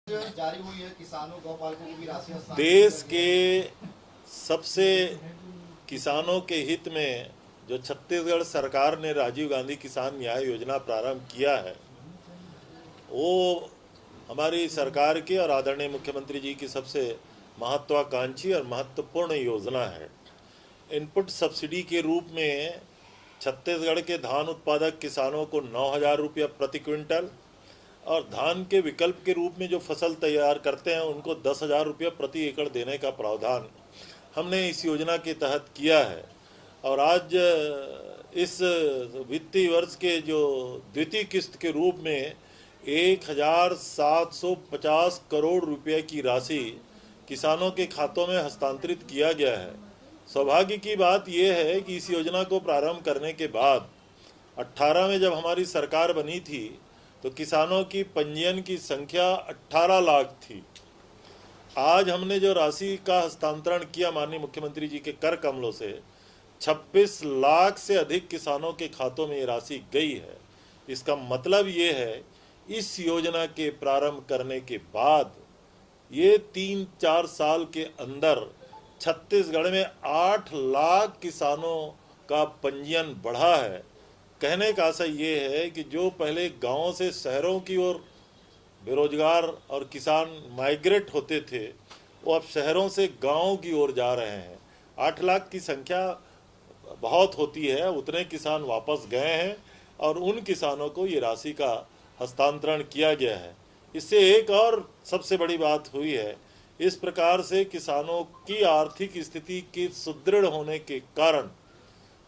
जारी हुई है, किसानों गौपालकों को भी राशि हस्तांतरित देश के सबसे किसानों के हित में जो छत्तीसगढ़ सरकार ने राजीव गांधी किसान न्याय योजना प्रारंभ किया है, वो हमारी सरकार की और आदरणीय मुख्यमंत्री जी की सबसे महत्वाकांक्षी और महत्वपूर्ण योजना है। इनपुट सब्सिडी के रूप में छत्तीसगढ़ के धान उत्पादक किसानों को 9,000 रुपया प्रति क्विंटल और धान के विकल्प के रूप में जो फसल तैयार करते हैं उनको 10,000 रुपया प्रति एकड़ देने का प्रावधान हमने इस योजना के तहत किया है। और आज इस वित्तीय वर्ष के जो द्वितीय किस्त के रूप में 1,750 करोड़ रुपए की राशि किसानों के खातों में हस्तांतरित किया गया है। सौभाग्य की बात यह है कि इस योजना को प्रारंभ करने के बाद 18 में जब हमारी सरकार बनी थी तो किसानों की पंजीयन की संख्या 18 लाख थी। आज हमने जो राशि का हस्तांतरण किया माननीय मुख्यमंत्री जी के कर कमलों से 26 लाख से अधिक किसानों के खातों में ये राशि गई है। इसका मतलब ये है इस योजना के प्रारंभ करने के बाद ये 3-4 साल के अंदर छत्तीसगढ़ में 8 लाख किसानों का पंजीयन बढ़ा है। कहने का आशय ये है कि जो पहले गांवों से शहरों की ओर बेरोजगार और किसान माइग्रेट होते थे, वो अब शहरों से गांवों की ओर जा रहे हैं। 8 लाख की संख्या बहुत होती है, उतने किसान वापस गए हैं और उन किसानों को ये राशि का हस्तांतरण किया गया है। इससे एक और सबसे बड़ी बात हुई है, इस प्रकार से किसानों की आर्थिक स्थिति के सुदृढ़ होने के कारण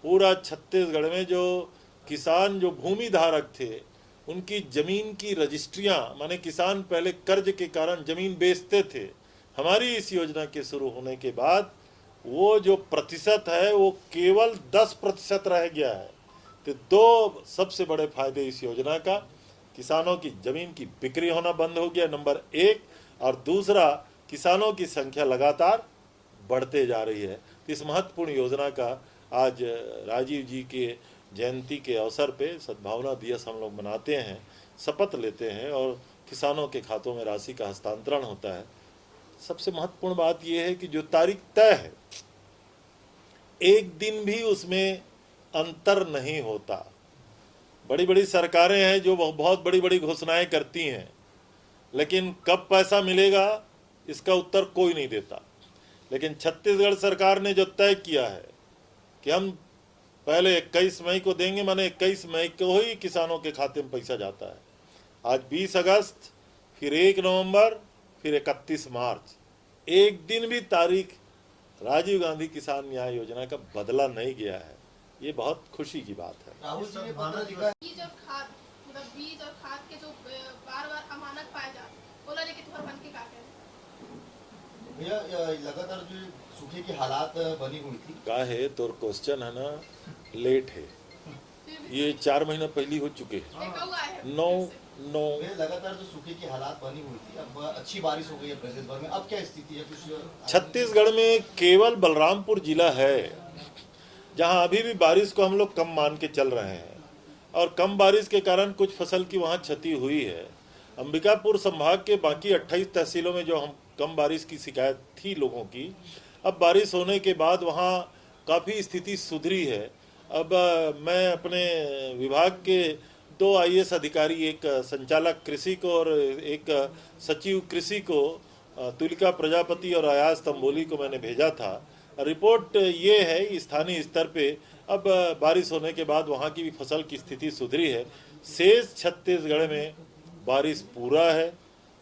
पूरा छत्तीसगढ़ में जो किसान जो भूमि धारक थे उनकी जमीन की रजिस्ट्रियां, माने किसान पहले कर्ज के कारण जमीन बेचते थे, हमारी इस योजना के शुरू होने के बाद वो जो प्रतिशत है वो केवल 10% रह गया है। तो दो सबसे बड़े फायदे इस योजना का, किसानों की जमीन की बिक्री होना बंद हो गया नंबर 1, और दूसरा किसानों की संख्या लगातार बढ़ते जा रही है। तो इस महत्वपूर्ण योजना का आज राजीव जी के जयंती के अवसर पे सद्भावना दिवस हम लोग मनाते हैं, शपथ लेते हैं और किसानों के खातों में राशि का हस्तांतरण होता है। सबसे महत्वपूर्ण बात यह है कि जो तारीख तय है एक दिन भी उसमें अंतर नहीं होता। बड़ी बड़ी सरकारें हैं जो बहुत बड़ी बड़ी घोषणाएं करती हैं, लेकिन कब पैसा मिलेगा इसका उत्तर कोई नहीं देता। लेकिन छत्तीसगढ़ सरकार ने जो तय किया है कि हम पहले 21 मई को देंगे, माने 21 मई को ही किसानों के खाते में पैसा जाता है। आज 20 अगस्त, फिर 1 नवंबर, फिर 31 मार्च, एक दिन भी तारीख राजीव गांधी किसान न्याय योजना का बदला नहीं गया है। ये बहुत खुशी की बात है। राहुल जी ने पत्र लिखा है, बीज और खाद के जो बार-बार अमानत पाए जाते बोला, लेकिन तुम्हारे बन के क्या करें भैया लगातार जो सूखे की हालात बनी हुई थी। का है तो क्वेश्चन है ना, लेट है, ये 4 महीना पहले हो चुके हैं। 9 लगातार जो सूखे की हालात बनी हुई थी, अब अच्छी बारिश हो गई है प्रदेश भर में, अब क्या स्थिति है? कुछ छत्तीसगढ़ में केवल बलरामपुर जिला है जहां अभी भी बारिश को हम लोग कम मान के चल रहे हैं, और कम बारिश के कारण कुछ फसल की वहां क्षति हुई है। अंबिकापुर संभाग के बाकी 28 तहसीलों में जो हम कम बारिश की शिकायत थी लोगों की, अब बारिश होने के बाद वहाँ काफ़ी स्थिति सुधरी है। अब मैं अपने विभाग के 2 IAS अधिकारी, एक संचालक कृषि को और एक सचिव कृषि को, तुलिका प्रजापति और अयाज तंबोली को मैंने भेजा था। रिपोर्ट ये है स्थानीय स्तर पे अब बारिश होने के बाद वहाँ की भी फसल की स्थिति सुधरी है। शेष छत्तीसगढ़ में बारिश पूरा है,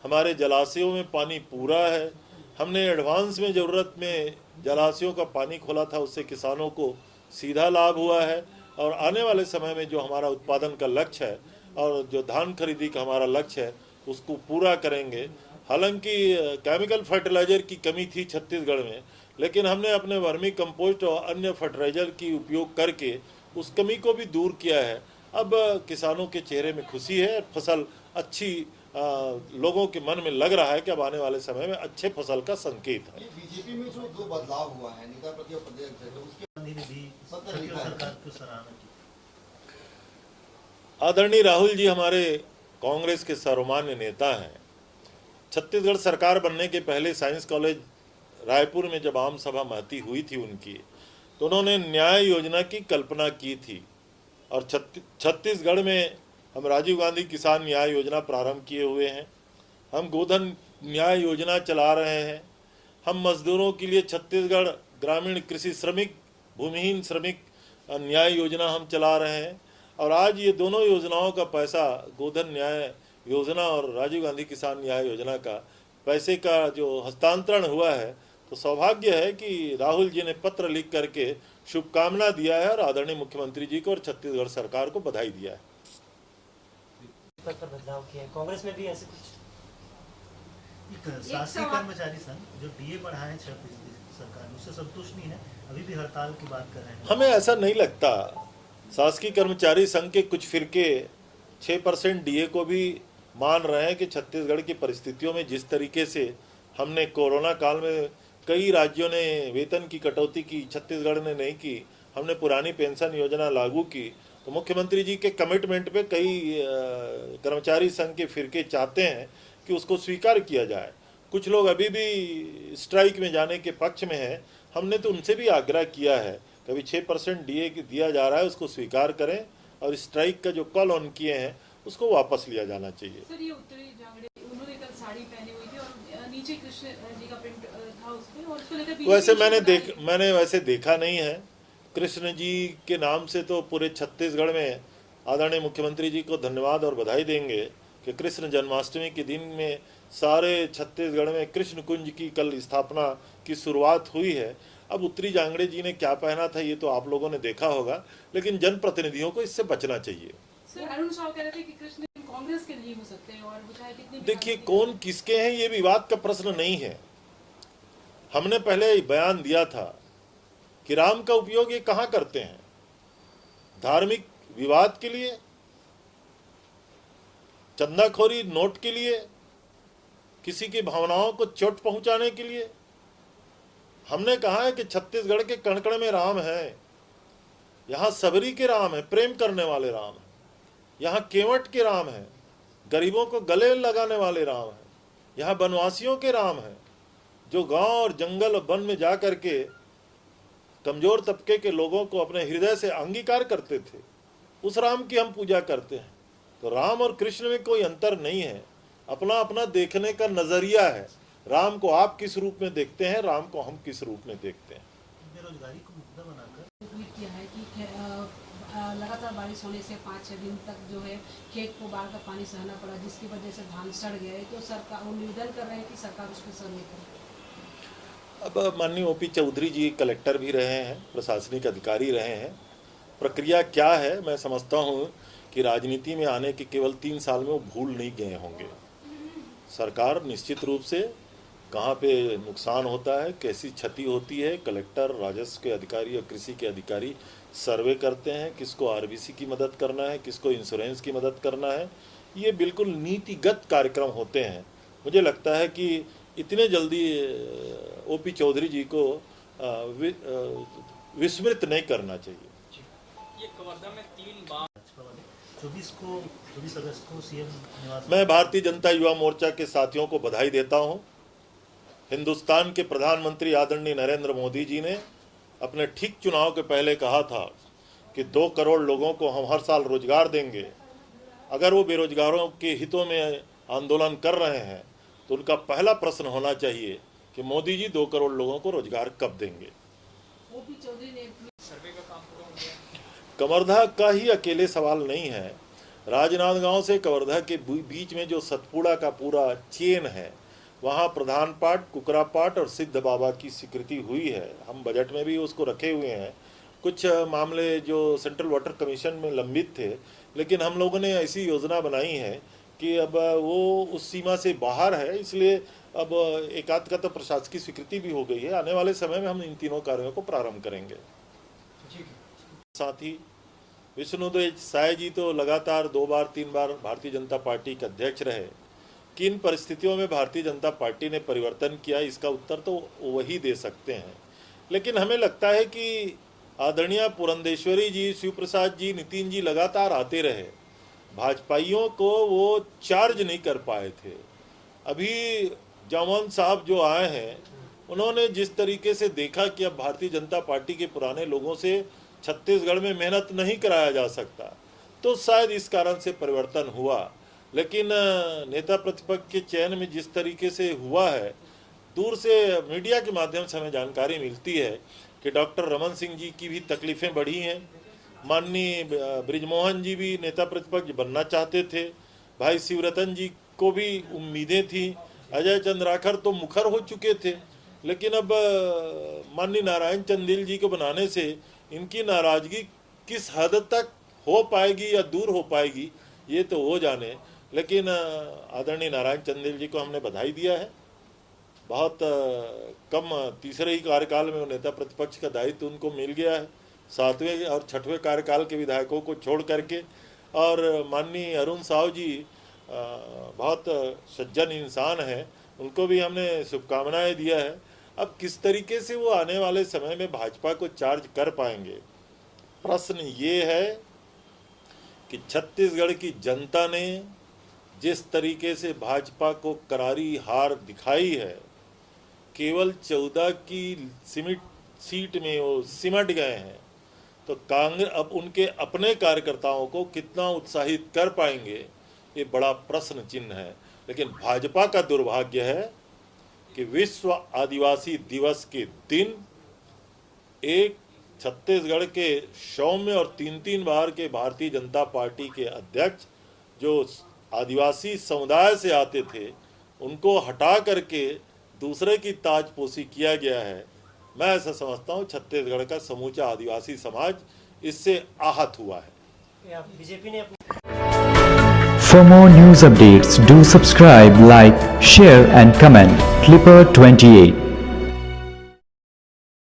हमारे जलाशयों में पानी पूरा है। हमने एडवांस में ज़रूरत में जलाशयों का पानी खोला था, उससे किसानों को सीधा लाभ हुआ है। और आने वाले समय में जो हमारा उत्पादन का लक्ष्य है और जो धान खरीदी का हमारा लक्ष्य है उसको पूरा करेंगे। हालांकि केमिकल फर्टिलाइज़र की कमी थी छत्तीसगढ़ में, लेकिन हमने अपने वर्मी कंपोस्ट और अन्य फर्टिलाइज़र की उपयोग करके उस कमी को भी दूर किया है। अब किसानों के चेहरे में खुशी है, फसल अच्छी लोगों के मन में लग रहा है कि अब आने वाले समय में अच्छे फसल का संकेत है। बीजेपी में जो 2 बदलाव हुआ है, नेता प्रति और प्रदेश अध्यक्ष, उसके आदरणीय राहुल जी हमारे कांग्रेस के सर्वमान्य नेता हैं। छत्तीसगढ़ सरकार बनने के पहले साइंस कॉलेज रायपुर में जब आम सभा महती हुई थी उनकी, तो उन्होंने न्याय योजना की कल्पना की थी। और छत्तीसगढ़ में हम राजीव गांधी किसान न्याय योजना प्रारंभ किए हुए हैं, हम गोधन न्याय योजना चला रहे हैं, हम मजदूरों के लिए छत्तीसगढ़ ग्रामीण कृषि श्रमिक भूमिहीन श्रमिक न्याय योजना हम चला रहे हैं। और आज ये दोनों योजनाओं का पैसा, गोधन न्याय योजना और राजीव गांधी किसान न्याय योजना का पैसे का जो हस्तांतरण हुआ है, तो सौभाग्य है कि राहुल जी ने पत्र लिख करके शुभकामना दिया है और आदरणीय मुख्यमंत्री जी को और छत्तीसगढ़ सरकार को बधाई दिया है। पर बदलाव किया है कांग्रेस में भी ऐसे कुछ। शासकीय कर्मचारी संघ जो डीए बढ़ाए 6% सरकार ने, उससे संतुष्ट नहीं है, अभी भी हड़ताल की बात कर रहे हैं। हमें ऐसा नहीं लगता। शासकीय कर्मचारी संघ के कुछ फिरके 6% डीए को भी मान रहे हैं कि छत्तीसगढ़ की परिस्थितियों में जिस तरीके से हमने कोरोना काल में कई राज्यों ने वेतन की कटौती की, छत्तीसगढ़ ने नहीं की, हमने पुरानी पेंशन योजना लागू की, तो मुख्यमंत्री जी के कमिटमेंट पे कई कर्मचारी संघ के फिरके चाहते हैं कि उसको स्वीकार किया जाए। कुछ लोग अभी भी स्ट्राइक में जाने के पक्ष में हैं। हमने तो उनसे भी आग्रह किया है कि अभी 6% डीए दिया जा रहा है, उसको स्वीकार करें और स्ट्राइक का जो कॉल ऑन किए हैं उसको वापस लिया जाना चाहिए। सर, ये उत्तरी जांगड़े उन्होंने कल साड़ी पहनी हुई थी और नीचे कृष्ण जी का प्रिंट था उस पे, और उसको लेकर वैसे मैंने वैसे देखा नहीं है। कृष्ण जी के नाम से तो पूरे छत्तीसगढ़ में आदरणीय मुख्यमंत्री जी को धन्यवाद और बधाई देंगे कि कृष्ण जन्माष्टमी के दिन में सारे छत्तीसगढ़ में कृष्ण कुंज की कल स्थापना की शुरुआत हुई है। अब उत्तरी जांगड़े जी ने क्या पहना था ये तो आप लोगों ने देखा होगा, लेकिन जनप्रतिनिधियों को इससे बचना चाहिए। सर, अरुण साव कह रहे थे कि कृष्ण कांग्रेस के नहीं हो सकते हैं और वो चाहे कितने भी देखिए, कौन किसके हैं ये विवाद का प्रश्न नहीं है। हमने पहले बयान दिया था कि राम का उपयोग ये कहां करते हैं? धार्मिक विवाद के लिए, चंदाखोरी नोट के लिए, किसी की भावनाओं को चोट पहुंचाने के लिए। हमने कहा है कि छत्तीसगढ़ के कण-कण में राम है, यहां सबरी के राम है, प्रेम करने वाले राम है, यहाँ केवट के राम है, गरीबों को गले लगाने वाले राम है, यहाँ वनवासियों के राम है, जो गांव और जंगल और वन में जा कर के कमजोर तबके के लोगों को अपने हृदय से अंगीकार करते थे, उस राम की हम पूजा करते हैं। तो राम और कृष्ण में कोई अंतर नहीं है, अपना अपना देखने का नजरिया है। राम को आप किस रूप में देखते हैं, राम को हम किस रूप में देखते हैं। बेरोजगारी को मुद्दा बनाकर ट्वीट किया है कि लगातार बारिश होने से 5-6 दिन तक जो है खेत को बाढ़ का पानी सहना पड़ा, जिसकी वजह से धान सड़ गए। तो सरकार वो निवेदन कर रहे हैं कि सरकार उस पर सहन करे। अब माननीय ओपी चौधरी जी कलेक्टर भी रहे हैं, प्रशासनिक अधिकारी रहे हैं। प्रक्रिया क्या है, मैं समझता हूँ कि राजनीति में आने के केवल 3 साल में वो भूल नहीं गए होंगे। सरकार निश्चित रूप से कहाँ पे नुकसान होता है, कैसी क्षति होती है, कलेक्टर, राजस्व के अधिकारी और कृषि के अधिकारी सर्वे करते हैं, किसको आरबीसी की मदद करना है, किसको इंश्योरेंस की मदद करना है। ये बिल्कुल नीतिगत कार्यक्रम होते हैं। मुझे लगता है कि इतने जल्दी ओपी चौधरी जी को विस्मृत नहीं करना चाहिए। ये कवर्धा में 3 बार 24 अगस्त को सीएम निवास। मैं भारतीय जनता युवा मोर्चा के साथियों को बधाई देता हूं। हिंदुस्तान के प्रधानमंत्री आदरणीय नरेंद्र मोदी जी ने अपने ठीक चुनाव के पहले कहा था कि 2 करोड़ लोगों को हम हर साल रोजगार देंगे। अगर वो बेरोजगारों के हितों में आंदोलन कर रहे हैं तो उनका पहला प्रश्न होना चाहिए कि मोदी जी 2 करोड़ लोगों को रोजगार कब देंगे। ओपी चौधरी ने सर्वे का काम पूरा हो गया। कवर्धा का ही अकेले सवाल नहीं है। राजनांदगांव से कवर्धा के बीच में जो सतपुड़ा का पूरा चेन है, वहाँ प्रधान पाट, कुकरा पाट और सिद्ध बाबा की स्वीकृति हुई है। हम बजट में भी उसको रखे हुए हैं। कुछ मामले जो सेंट्रल वाटर कमीशन में लंबित थे, लेकिन हम लोगों ने ऐसी योजना बनाई है कि अब वो उस सीमा से बाहर है, इसलिए अब एक आध का तो प्रशासकीय स्वीकृति भी हो गई है। आने वाले समय में हम इन तीनों कार्यों को प्रारंभ करेंगे। साथ ही विष्णुदेव साय जी तो लगातार 2 बार 3 बार भारतीय जनता पार्टी के अध्यक्ष रहे। किन परिस्थितियों में भारतीय जनता पार्टी ने परिवर्तन किया, इसका उत्तर तो वही दे सकते हैं। लेकिन हमें लगता है कि आदरणीय पुरंदेश्वरी जी, शिव प्रसाद जी, नितिन जी लगातार आते रहे। भाजपाइयों को वो चार्ज नहीं कर पाए थे। अभी जामोहन साहब जो आए हैं, उन्होंने जिस तरीके से देखा कि अब भारतीय जनता पार्टी के पुराने लोगों से छत्तीसगढ़ में मेहनत नहीं कराया जा सकता, तो शायद इस कारण से परिवर्तन हुआ। लेकिन नेता प्रतिपक्ष के चयन में जिस तरीके से हुआ है, दूर से मीडिया के माध्यम से हमें जानकारी मिलती है कि डॉक्टर रमन सिंह जी की भी तकलीफ़ें बढ़ी हैं। माननीय बृजमोहन जी भी नेता प्रतिपक्ष बनना चाहते थे, भाई शिवरतन जी को भी उम्मीदें थी, अजय चंद्राकर तो मुखर हो चुके थे, लेकिन अब माननीय नारायण चंदेल जी को बनाने से इनकी नाराज़गी किस हद तक हो पाएगी या दूर हो पाएगी ये तो वो जाने। लेकिन आदरणीय नारायण चंदेल जी को हमने बधाई दिया है। बहुत कम तीसरे ही कार्यकाल में वो नेता प्रतिपक्ष का दायित्व उनको मिल गया है, 7वें और 6वें कार्यकाल के विधायकों को छोड़ करके। और माननीय अरुण साहू जी बहुत सज्जन इंसान हैं, उनको भी हमने शुभकामनाएं दिया है। अब किस तरीके से वो आने वाले समय में भाजपा को चार्ज कर पाएंगे, प्रश्न ये है कि छत्तीसगढ़ की जनता ने जिस तरीके से भाजपा को करारी हार दिखाई है, केवल 14 की सीट में वो सिमट गए हैं, तो कांग्रेस अब उनके अपने कार्यकर्ताओं को कितना उत्साहित कर पाएंगे ये बड़ा प्रश्न चिन्ह है। लेकिन भाजपा का दुर्भाग्य है कि विश्व आदिवासी दिवस के दिन एक छत्तीसगढ़ के सौम्य और 3 बार के भारतीय जनता पार्टी के अध्यक्ष जो आदिवासी समुदाय से आते थे, उनको हटा करके दूसरे की ताजपोशी किया गया है। मैं ऐसा समझता हूँ छत्तीसगढ़ का समूचा आदिवासी समाज इससे आहत हुआ है। बीजेपी ने For more news updates, do subscribe, like, share and comment. Clipper 28